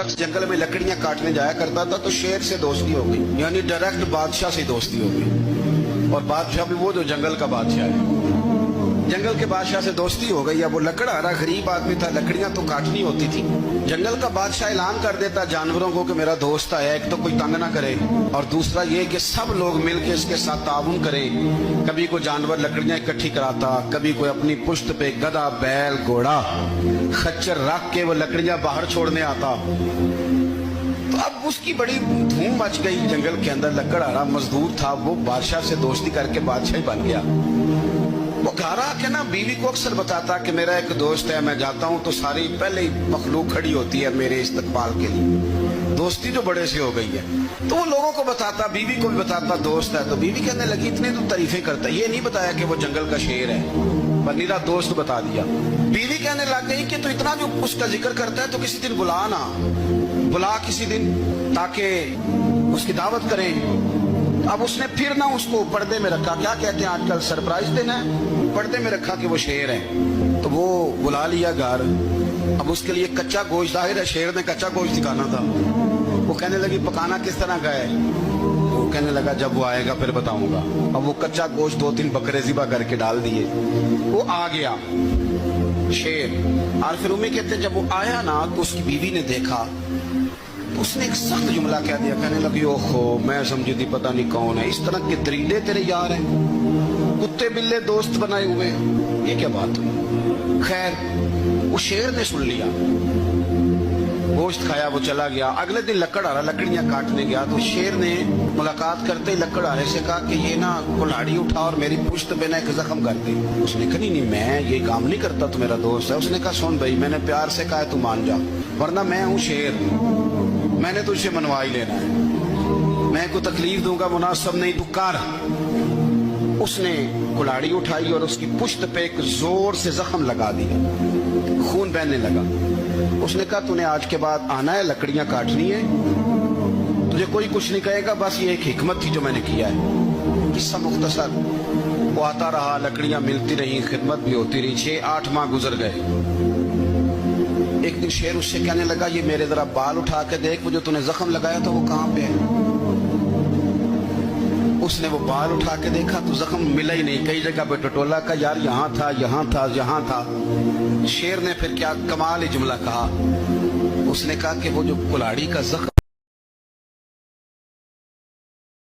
जंगल में लकड़ियां काटने जाया करता था तो शेर से दोस्ती हो गई, यानी डायरेक्ट बादशाह से दोस्ती हो गई। और बादशाह भी वो जो जंगल का बादशाह है, जंगल के बादशाह से दोस्ती हो गई। अब वो लकड़हारा गरीब आदमी था, लकड़ियां तो काटनी होती थी। जंगल का बादशाह ऐलान कर देता जानवरों को कि मेरा दोस्त आया, एक तो कोई तंग ना करे और दूसरा ये कि सब लोग मिलकर इसके साथ ताउन करें। कभी कोई जानवर लकड़ियां इकट्ठी कराता, कभी कोई अपनी पुश्त पे गधा, बैल, घोड़ा, खच्चर रख के वो लकड़ियां बाहर छोड़ने आता। तो अब उसकी बड़ी धूम मच गई जंगल के अंदर। लकड़हारा मजदूर था, वो बादशाह से दोस्ती करके बादशाह ही बन गया। वो घर आके ना बीवी को अक्सर बताता कि मेरा एक दोस्त है, मैं जाता हूँ तो सारी पहले ही मखलूक खड़ी होती है मेरे इस्तकबाल के लिए। दोस्ती जो बड़े से हो गई है। तो वो लोगों को बताता, बीवी को भी बताता दोस्त है। तो बीवी कहने लगी इतने तो तारीफें करता, ये नहीं बताया कि वो जंगल का शेर है, पर मेरा दोस्त बता दिया। बीवी कहने लग गई कि तो इतना जो उसका जिक्र करता है तो किसी दिन बुला ना, बुला किसी दिन ताकि उसकी दावत करें। अब उसने फिर ना उसको पर्दे में रखा, क्या कहते हैं आजकल सरप्राइज देना है, पर्दे में रखा कि वो शेर है। तो वो बुला लिया घर। अब उसके लिए कच्चा गोश्त, जाहिर है शेर ने कच्चा गोश्त दिखाना था। वो कहने लगी पकाना किस तरह का है? वो कहने लगा जब वो आएगा फिर बताऊंगा। अब वो कच्चा गोश्त 2-3 बकरे ज़िबा करके डाल दिए। वो आ गया शेर। और फिर उम्मीद कहते जब वो आया ना तो उसकी बीवी ने देखा, उसने एक सख्त जुमला कह दिया। कहने लगी ओहो, मैं समझी थी पता नहीं कौन है, इस तरह के दरिंदे तेरे यार हैं, कुत्ते बिल्ले दोस्त बनाए हुए, ये क्या बात हुई? खैर वो शेर ने सुन लिया, गोश्त खाया, वो चला गया। अगले दिन लकड़हारा लकड़ियां काटने गया तो शेर ने मुलाकात करते ही लकड़हारे से कहा कि ये ना कुल्हाड़ी उठा और मेरी पुश्त पे ना एक जख्म कर दे। उसने कहा नहीं मैं ये काम नहीं करता, तो मेरा दोस्त है। उसने कहा सुन भाई, मैंने प्यार से कहा तू मान जा, वरना मैं हूँ शेर, मैंने तुझसे मनवा ही लेना है, मैं को तकलीफ दूंगा मुनासिब नहीं, तू कर। उसने कुल्हाड़ी उठाई और उसकी पुश्त पे एक जोर से जख्म लगा दिया, खून बहने लगा। उसने कहा तूने आज के बाद आना है, लकड़ियां काटनी है, तुझे कोई कुछ नहीं कहेगा, बस ये एक हिकमत थी जो मैंने किया है। किस्सा मुख्तसर। वो आता रहा, लकड़ियां मिलती रही, खिदमत भी होती रही। 6-8 माह गुजर गए। एक दिन शेर उससे कहने लगा ये मेरे जरा बाल उठा के देख, वो जो तूने जख्म लगाया था वो कहाँ पे है? उसने वो बाल उठा के देखा तो जख्म मिला ही नहीं, कई जगह पे टटोला का यार यहाँ था, यहाँ था, यहाँ था। शेर ने फिर क्या कमाल ही जुमला कहा, उसने कहा कि वो जो कुल्हाड़ी का जख्म